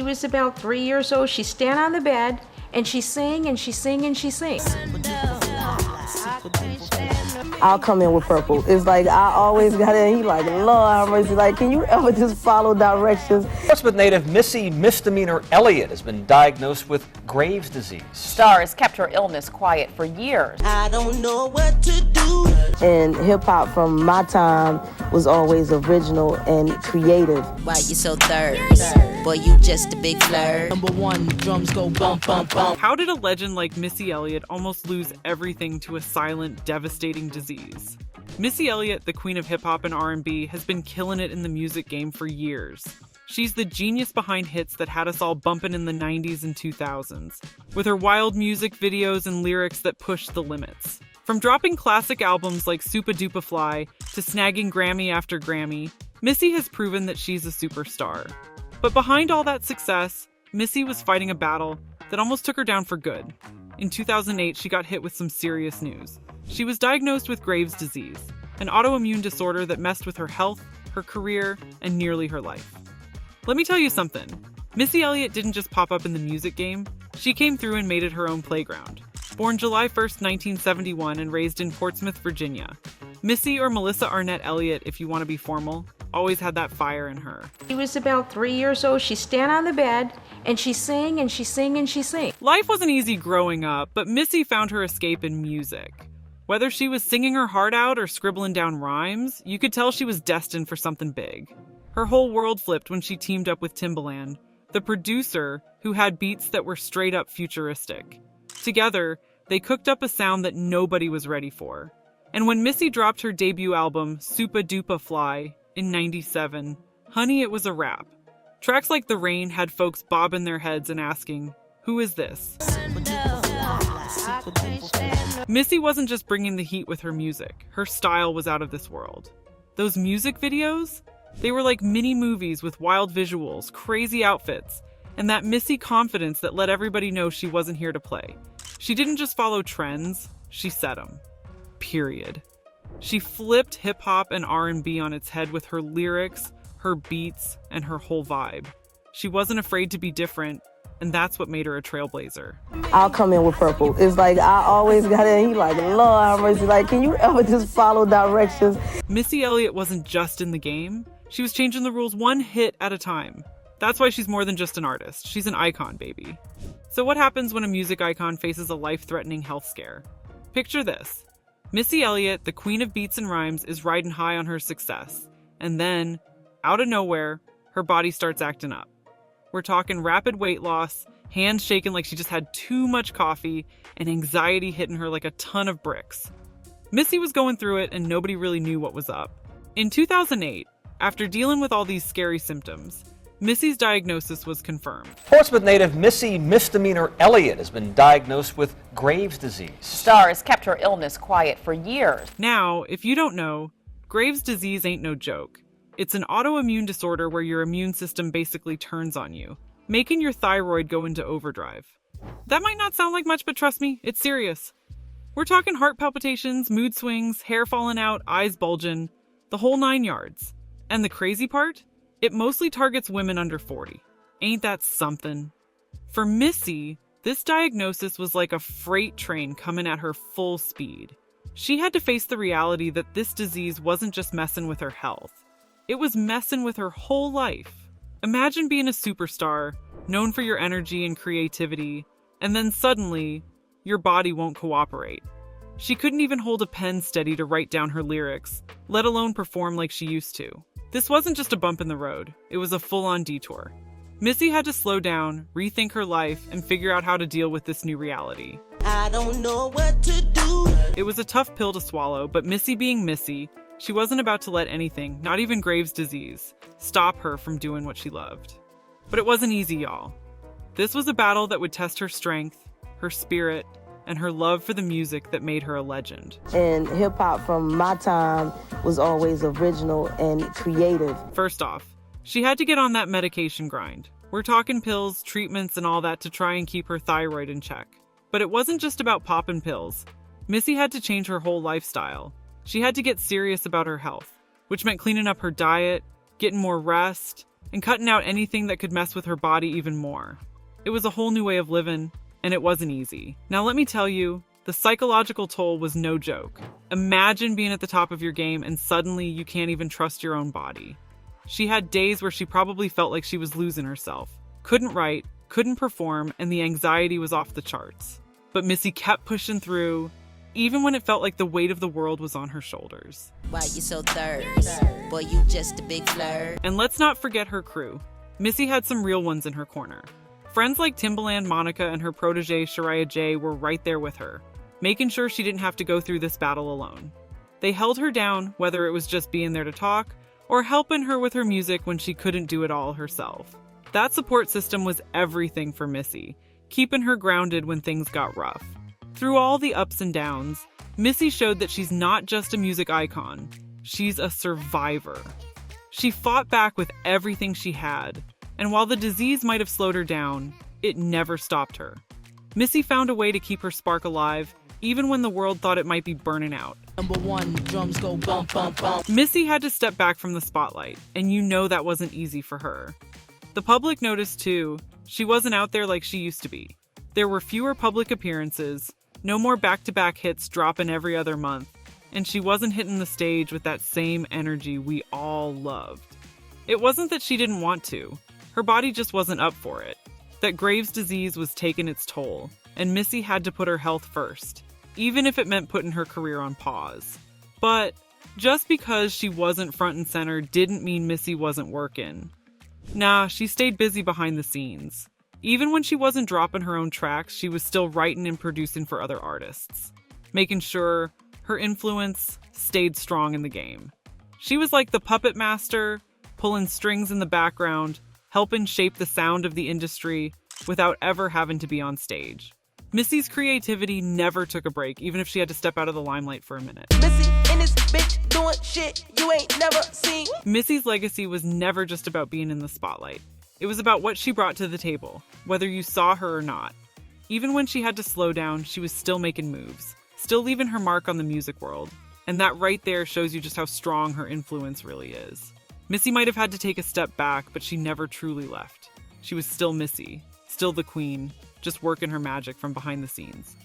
was about 3 years old, she'd stand on the bed and she'd sing and she'd sing and she'd sing. I'll come in with purple. It's like I always got it. And he like, Lord have mercy. Like, can you ever just follow directions? Portsmouth native Missy Misdemeanor Elliott has been diagnosed with Graves' disease. Star has kept her illness quiet for years. I don't know what to do. And hip hop from my time was always original and creative. Why you so third? Boy, you just a big flirt. Number one, drums go bump, bump, bump. How did a legend like Missy Elliott almost lose everything to a silent, devastating disease? Missy Elliott, the queen of hip-hop and R&B, has been killing it in the music game for years. She's the genius behind hits that had us all bumping in the 90s and 2000s, with her wild music videos and lyrics that pushed the limits. From dropping classic albums like Supa Dupa Fly to snagging Grammy after Grammy, Missy has proven that she's a superstar. But behind all that success, Missy was fighting a battle that almost took her down for good. In 2008, she got hit with some serious news. She was diagnosed with Graves' disease, an autoimmune disorder that messed with her health, her career, and nearly her life. Let me tell you something. Missy Elliott didn't just pop up in the music game. She came through and made it her own playground. Born July 1st, 1971, and raised in Portsmouth, Virginia, Missy, or Melissa Arnett Elliott if you want to be formal, always had that fire in her. She was about 3 years old, she'd stand on the bed and she'd sing and she'd sing and she'd sing. Life wasn't easy growing up, but Missy found her escape in music. Whether she was singing her heart out or scribbling down rhymes, you could tell she was destined for something big. Her whole world flipped when she teamed up with Timbaland, the producer who had beats that were straight up futuristic. Together, they cooked up a sound that nobody was ready for. And when Missy dropped her debut album, Supa Dupa Fly, in '97, honey, it was a wrap. Tracks like The Rain had folks bobbing their heads and asking, who is this? Missy wasn't just bringing the heat with her music. Her style was out of this world. Those music videos? They were like mini movies with wild visuals, crazy outfits, and that Missy confidence that let everybody know she wasn't here to play. She didn't just follow trends, she set them. Period. She flipped hip-hop and R&B on its head with her lyrics, her beats, and her whole vibe. She wasn't afraid to be different, and that's what made her a trailblazer. I'll come in with purple. It's like I always got it. And he like, Lord have mercy. Like, can you ever just follow directions? Missy Elliott wasn't just in the game. She was changing the rules one hit at a time. That's why she's more than just an artist. She's an icon, baby. So what happens when a music icon faces a life-threatening health scare? Picture this. Missy Elliott, the queen of beats and rhymes, is riding high on her success. And then, out of nowhere, her body starts acting up. We're talking rapid weight loss, hands shaking like she just had too much coffee, and anxiety hitting her like a ton of bricks. Missy was going through it and nobody really knew what was up. In 2008, after dealing with all these scary symptoms, Missy's diagnosis was confirmed. Portsmouth native Missy Misdemeanor Elliott has been diagnosed with Graves' disease. Star has kept her illness quiet for years. Now, if you don't know, Graves' disease ain't no joke. It's an autoimmune disorder where your immune system basically turns on you, making your thyroid go into overdrive. That might not sound like much, but trust me, it's serious. We're talking heart palpitations, mood swings, hair falling out, eyes bulging, the whole 9 yards. And the crazy part? It mostly targets women under 40. Ain't that something? For Missy, this diagnosis was like a freight train coming at her full speed. She had to face the reality that this disease wasn't just messing with her health. It was messing with her whole life. Imagine being a superstar, known for your energy and creativity, and then suddenly, your body won't cooperate. She couldn't even hold a pen steady to write down her lyrics, let alone perform like she used to. This wasn't just a bump in the road, it was a full-on detour. Missy had to slow down, rethink her life, and figure out how to deal with this new reality. I don't know what to do. It was a tough pill to swallow, but Missy being Missy, she wasn't about to let anything, not even Graves' disease, stop her from doing what she loved. But it wasn't easy, y'all. This was a battle that would test her strength, her spirit, and her love for the music that made her a legend. And hip-hop from my time was always original and creative. First off, she had to get on that medication grind. We're talking pills, treatments, and all that to try and keep her thyroid in check. But it wasn't just about popping pills. Missy had to change her whole lifestyle. She had to get serious about her health, which meant cleaning up her diet, getting more rest, and cutting out anything that could mess with her body even more. It was a whole new way of living, and it wasn't easy. Now let me tell you, the psychological toll was no joke. Imagine being at the top of your game and suddenly you can't even trust your own body. She had days where she probably felt like she was losing herself. Couldn't write, couldn't perform, and the anxiety was off the charts. But Missy kept pushing through, even when it felt like the weight of the world was on her shoulders. Why you so thirst? Boy, you just a big flirt. And let's not forget her crew. Missy had some real ones in her corner. Friends like Timbaland Monica and her protege Shariah J were right there with her, making sure she didn't have to go through this battle alone. They held her down, whether it was just being there to talk or helping her with her music when she couldn't do it all herself. That support system was everything for Missy, keeping her grounded when things got rough. Through all the ups and downs, Missy showed that she's not just a music icon, she's a survivor. She fought back with everything she had, and while the disease might have slowed her down, it never stopped her. Missy found a way to keep her spark alive, even when the world thought it might be burning out. Number one, drums go bump, bump, bump. Missy had to step back from the spotlight, and you know that wasn't easy for her. The public noticed too, she wasn't out there like she used to be. There were fewer public appearances, no more back-to-back hits dropping every other month, and she wasn't hitting the stage with that same energy we all loved. It wasn't that she didn't want to, her body just wasn't up for it. That Graves' disease was taking its toll, and Missy had to put her health first, even if it meant putting her career on pause. But just because she wasn't front and center didn't mean Missy wasn't working. Nah, she stayed busy behind the scenes. Even when she wasn't dropping her own tracks, she was still writing and producing for other artists, making sure her influence stayed strong in the game. She was like the puppet master, pulling strings in the background, helping shape the sound of the industry without ever having to be on stage. Missy's creativity never took a break, even if she had to step out of the limelight for a minute. Missy in this bitch doing shit you ain't never seen. Missy's legacy was never just about being in the spotlight. It was about what she brought to the table, whether you saw her or not. Even when she had to slow down, she was still making moves, still leaving her mark on the music world. And that right there shows you just how strong her influence really is. Missy might have had to take a step back, but she never truly left. She was still Missy, still the queen, just working her magic from behind the scenes.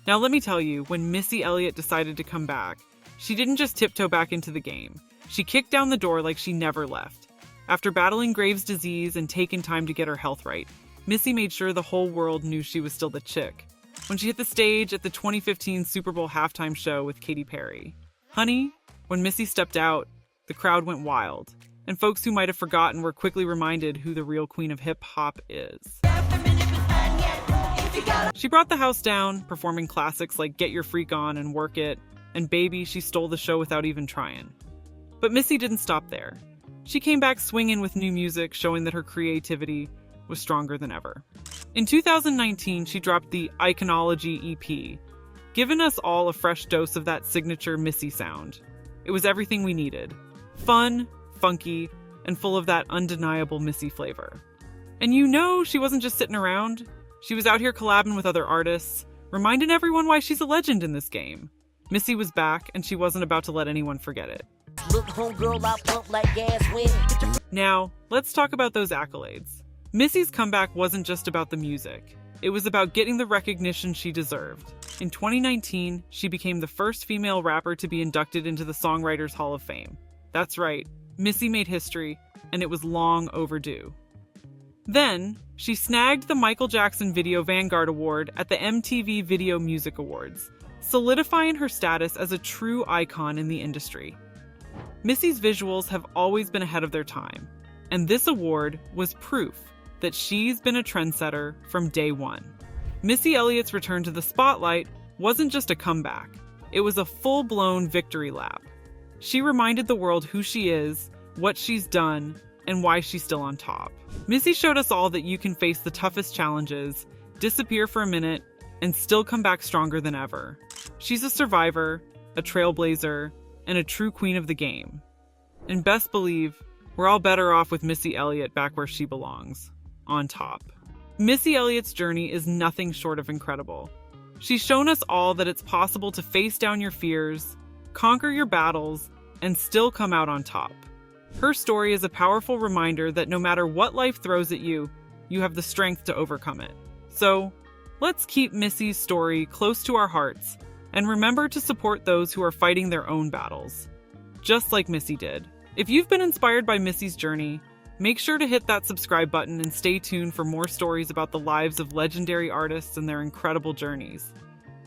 Now let me tell you, when Missy Elliott decided to come back, she didn't just tiptoe back into the game. She kicked down the door like she never left. After battling Graves' disease and taking time to get her health right, Missy made sure the whole world knew she was still the chick. When she hit the stage at the 2015 Super Bowl halftime show with Katy Perry. Honey, when Missy stepped out, the crowd went wild, and folks who might have forgotten were quickly reminded who the real queen of hip-hop is. She brought the house down, performing classics like Get Your Freak On and Work It, and Baby, she stole the show without even trying. But Missy didn't stop there. She came back swinging with new music, showing that her creativity was stronger than ever. In 2019, she dropped the Iconology EP, giving us all a fresh dose of that signature Missy sound. It was everything we needed. Fun, funky, and full of that undeniable Missy flavor. And you know she wasn't just sitting around. She was out here collabing with other artists, reminding everyone why she's a legend in this game. Missy was back, and she wasn't about to let anyone forget it. Look, homegirl, I pump like gas when. Now, let's talk about those accolades. Missy's comeback wasn't just about the music. It was about getting the recognition she deserved. In 2019, she became the first female rapper to be inducted into the Songwriters Hall of Fame. That's right, Missy made history, and it was long overdue. Then, she snagged the Michael Jackson Video Vanguard Award at the MTV Video Music Awards, solidifying her status as a true icon in the industry. Missy's visuals have always been ahead of their time, and this award was proof that she's been a trendsetter from day one. Missy Elliott's return to the spotlight wasn't just a comeback, it was a full-blown victory lap. She reminded the world who she is, what she's done, and why she's still on top. Missy showed us all that you can face the toughest challenges, disappear for a minute, and still come back stronger than ever. She's a survivor, a trailblazer, and a true queen of the game. And best believe, we're all better off with Missy Elliott back where she belongs, on top. Missy Elliott's journey is nothing short of incredible. She's shown us all that it's possible to face down your fears, conquer your battles, and still come out on top. Her story is a powerful reminder that no matter what life throws at you, you have the strength to overcome it. So, let's keep Missy's story close to our hearts and remember to support those who are fighting their own battles, just like Missy did. If you've been inspired by Missy's journey, make sure to hit that subscribe button and stay tuned for more stories about the lives of legendary artists and their incredible journeys.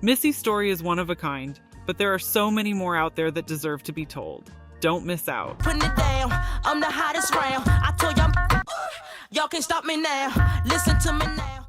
Missy's story is one of a kind, but there are so many more out there that deserve to be told. Don't miss out. Putting it down, I'm the hottest round. I told y'all, y'all can't stop me now. Listen to me now.